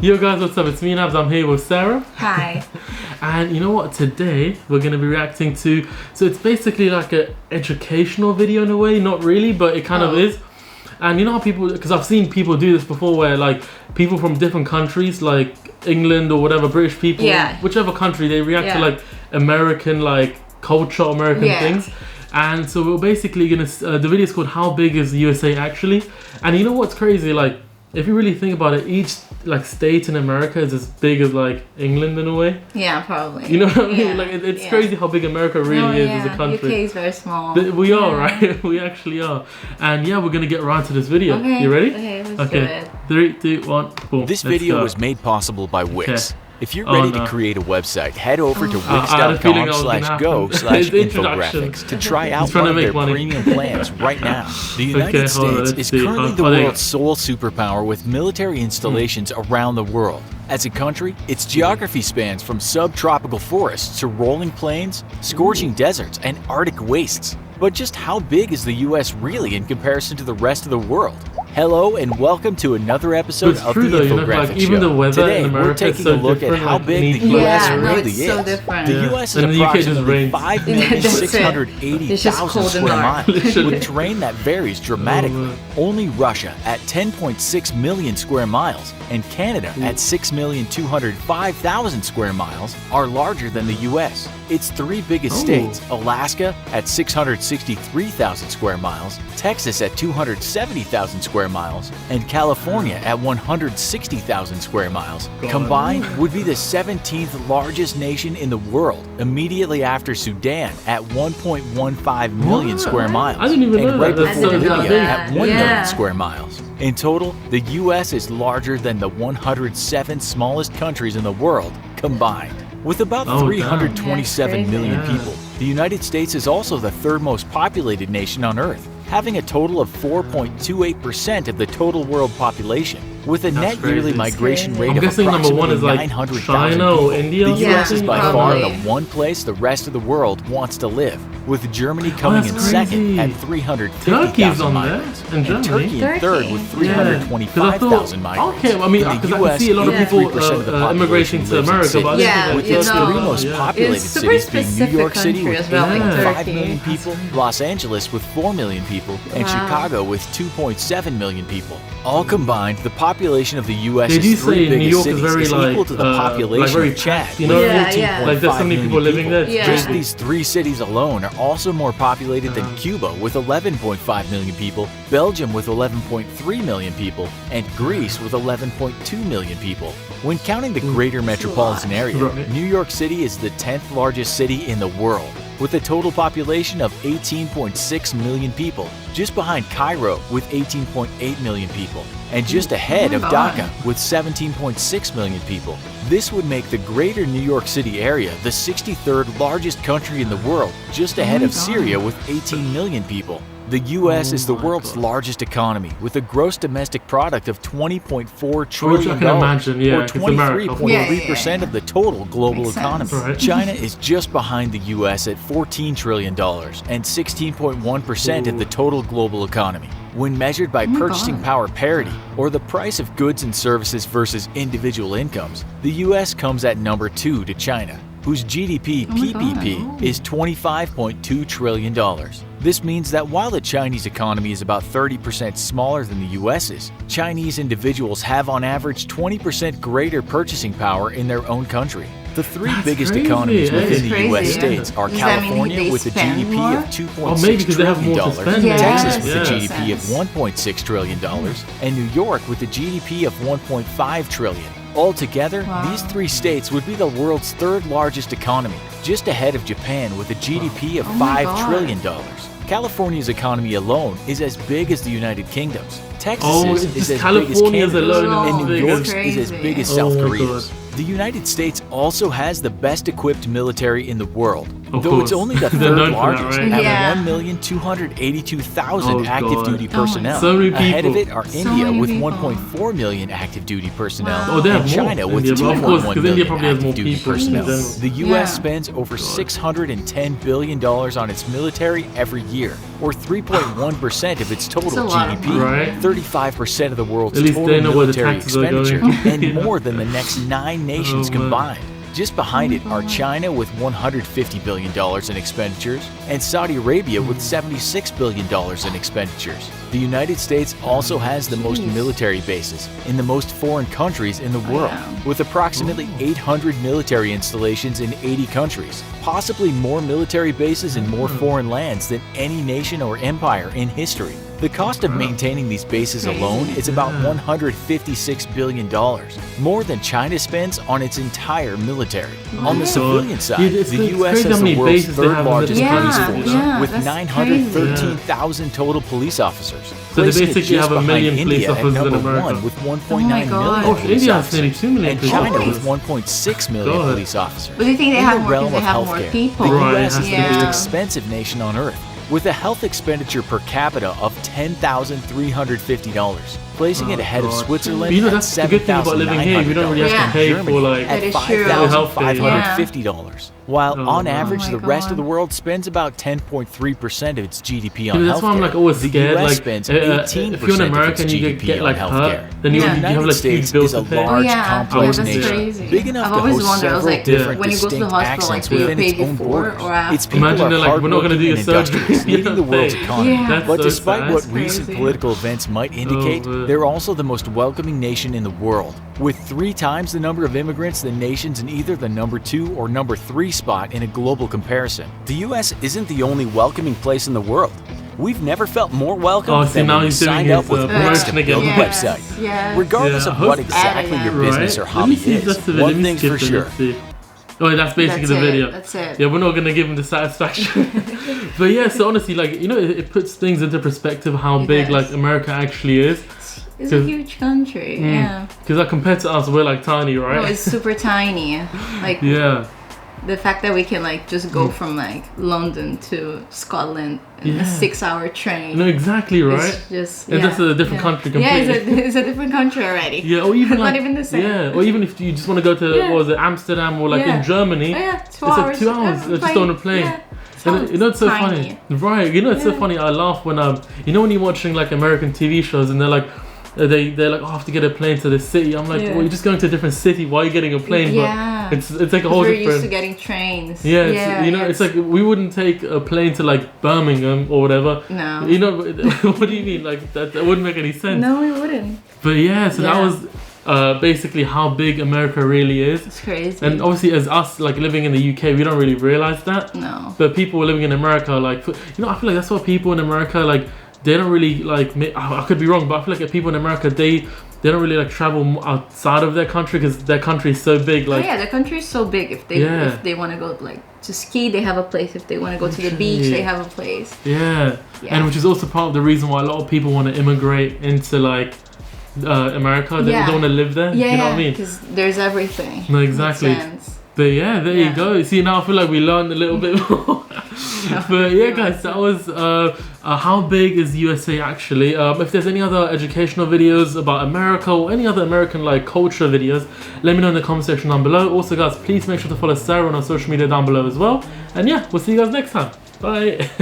Yo guys, what's up? It's me, Nabs. I'm here with Sarah. Hi. And you know what? Today we're going to be reacting to... So it's basically like an educational video in a way. Not really, but it kind of is. And you know how people... Because I've seen people do this before where like people from different countries, like England or whatever, British people, whichever country, they react to like American like culture, American things. And so we're basically going to... the video is called How Big is the USA Actually? And you know what's crazy? Like, if you really think about it, each like state in America is as big as like England in a way. Yeah, probably. You know what I mean? Like it's crazy how big America really is as a country. UK is very small. We are, right? We actually are. And yeah, we're gonna get around to this video. Okay. You ready? Okay, let's do it. 3, 2, 1, boom. This video was made possible by Wix. If you're ready to create a website, head over to wix.com/go/infographics to try out one of their premium plans right now. The United States is currently the world's sole superpower with military installations around the world. As a country, its geography spans from subtropical forests to rolling plains, scorching deserts, and Arctic wastes. But just how big is the US really in comparison to the rest of the world? Hello and welcome to another episode of the Infographics Show. Today we're taking a look at how big the US really is. So different. The US is approximately 5,680,000 square miles, with terrain that varies dramatically. Only Russia at 10.6 million square miles and Canada at 6,205,000 square miles are larger than the US. Its three biggest states, Alaska at 663,000 square miles, Texas at 270,000 square miles, and California at 160,000 square miles, combined would be the 17th largest nation in the world, immediately after Sudan at 1.15 million square miles, and right before Libya at 1 million square miles. In total, the US is larger than the 107 smallest countries in the world combined. With about 327 million people, the United States is also the third most populated nation on Earth, having a total of 4.28% of the total world population. With a net yearly migration rate of approximately 900,000 people, the US is by far the one place the rest of the world wants to live, with Germany coming in second at 350,000 migrants, and Turkey in third with 325,000 migrants. Okay, I mean, because I can see a lot of people immigrating to America, but with the three most populated cities being New York City with 8.5 million people, Los Angeles with 4 million people, and Chicago with 2.7 million people. All combined, the population of the U.S.'s three biggest cities is equal to the population of Chad, with 14.5 there's so many people living there. Just these three cities alone are also more populated than Cuba with 11.5 million people, Belgium with 11.3 million people, and Greece with 11.2 million people. When counting the greater metropolitan area, New York City is the 10th largest city in the world, with a total population of 18.6 million people, just behind Cairo with 18.8 million people, and just ahead of Dhaka with 17.6 million people. This would make the greater New York City area the 63rd largest country in the world, just ahead of Syria with 18 million people. The U.S. is the world's largest economy, with a gross domestic product of $20.4 trillion, or 23.3% of the total global economy. China is just behind the U.S. at $14 trillion and 16.1% of the total global economy. When measured by purchasing power parity, or the price of goods and services versus individual incomes, the U.S. comes at number 2 to China, whose GDP PPP is $25.2 trillion. This means that while the Chinese economy is about 30% smaller than the US's, Chinese individuals have on average 20% greater purchasing power in their own country. The three biggest economies within the U.S. states are California with a GDP of $2.6 trillion, Texas with a GDP of $1.6 trillion, and New York with a GDP of $1.5 trillion. Altogether, these three states would be the world's third largest economy, just ahead of Japan with a GDP of $5 trillion. California's economy alone is as big as the United Kingdom's. Texas is as big as Canada's, and New York's is as big as South Korea's. The United States also has the best equipped military in the world, Of Though course. it's only the They're third known for that, largest right? Yeah. at 1,282,000 Oh, active God. duty personnel. So many Ahead of people. it are So India many with people. 1.4 million active duty personnel, Wow. Oh, they have and more. China with India, but of course, 2.1 because India million probably has active more duty people in personnel. general. The U.S. Yeah. spends over $610 billion on its military every year, or 3.1% of its total That's a lot of GDP. money. Right. 35% of the world's At least total they know where the military taxes are going. expenditure, and Yeah. more than the next 9 nations Oh, man. combined. Just behind it are China with $150 billion in expenditures and Saudi Arabia with $76 billion in expenditures. The United States also has the most Jeez. military bases in the most foreign countries in the world, Yeah. with approximately 800 military installations in 80 countries, possibly more military bases in more foreign lands than any nation or empire in history. The cost of maintaining these bases alone is about $156 billion, more than China spends on its entire military. On the God. civilian side, Yeah, it's the crazy U.S. how has many the world's bases they third have in largest different police countries, force, you know? with that's 913,000 total police officers. So they placing it basically just have a behind million police India at officers in number America. 1 with Oh 1.9 my million God. Oh, police India has nearly officers, 2 million and police China officers. with 1.6 million God. police officers. But do you think they In have the more realm because they of have more healthcare, people? the Right, it U.S. has is to the most be. expensive nation on earth, with a health expenditure per capita of $10,350, placing it ahead of God. Switzerland You know, at that's the good thing about living here. We don't really have Yeah. to pay Germany for like. That at is true. $5,550, while Oh, on wow. average Oh my the rest God. of the world spends about 10.3% of its GDP on Dude, healthcare. that's why I'm like always the scared. US Like, spends if 18% you're in of America its and you GDP get like on hurt, healthcare. then you, The you have United like States huge bills is a to pay. large, yeah, complex that's nation, crazy. big enough I've to always host wondered, I was several like, different when you go to the distinct hospital, like, accents do you within pay its own before borders. or after? Its people Imagine are they're like, we're not gonna do hardworking your and surgery. industrious, You leading the don't world's pay. economy. Yeah. That's But so despite sad. what That's recent crazy. political events might indicate, man. they're also the most welcoming nation in the world, with 3 times the number of immigrants than nations in either the number 2 or number 3 spot in a global comparison. The U.S. isn't the only welcoming place in the world. We've never felt more welcome Oh, see, than now when we he's doing signed his, up with promotion Wix to build again. a Yes, website. yes. Regardless Yeah, of what host- exactly your Right. business or Let hobby me see if is, that's the video. one Let me thing's skip for it. sure. Let's see. Oh, that's basically That's the it, video. that's it. Yeah, we're not gonna give him the satisfaction. But yeah, so honestly, like, you know, it puts things into perspective how It big does. like America actually is. It's a huge country, yeah. Because like compared to us, we're like tiny, No, right? it's super tiny. Like Yeah. the fact that we can like just go from like London to Scotland in Yeah. a 6-hour train. No, exactly, right? It's just And that's a different country Yeah, completely. it's a different country already. Yeah, or even Not like even the same. Yeah, or even if you just want to go to Yeah. what was it, Amsterdam or like Yeah. in Germany. Oh, yeah, 2 It's like hours. 2 hours, just on a plane. Yeah. And you know it's so Tiny. funny, right? You know it's so Yeah. funny. I laugh when you know when you're watching like American TV shows and they're like, they're like, oh, I have to get a plane to this city. I'm like, Yeah. well, you're just going to a different city. Why are you getting a plane? Yeah. But it's like a whole We're different. used to getting trains. Yeah, it's, you know, it's like we wouldn't take a plane to like Birmingham or whatever. No. You know, what do you mean? Like that wouldn't make any sense. No, we wouldn't. But yeah, so that Yeah. was basically how big America really is. It's crazy. And obviously, as us like living in the UK, we don't really realize that. no. But people living in America, like, you know, I feel like that's why people in America, like, they don't really like. I could be wrong, but I feel like people in America, they don't really like travel outside of their country because their country is so big. Like, Oh, yeah, the country is so big. If they Yeah. want to go like to ski, they have a place. If they want to go to the beach, Literally. they have a place. yeah. Yeah. And which is also part of the reason why a lot of people want to immigrate into like America. They Yeah. don't want to live there. Yeah, You know what I mean? because there's everything. No, Makes exactly. sense. But yeah, there you Yeah. go. See, now I feel like we learned a little bit more. But yeah, guys, that was how big is USA actually. If there's any other educational videos about America or any other American like culture videos, let me know in the comment section down below. Also, guys, please make sure to follow Sarah on our social media down below as well. And yeah, we'll see you guys next time. Bye.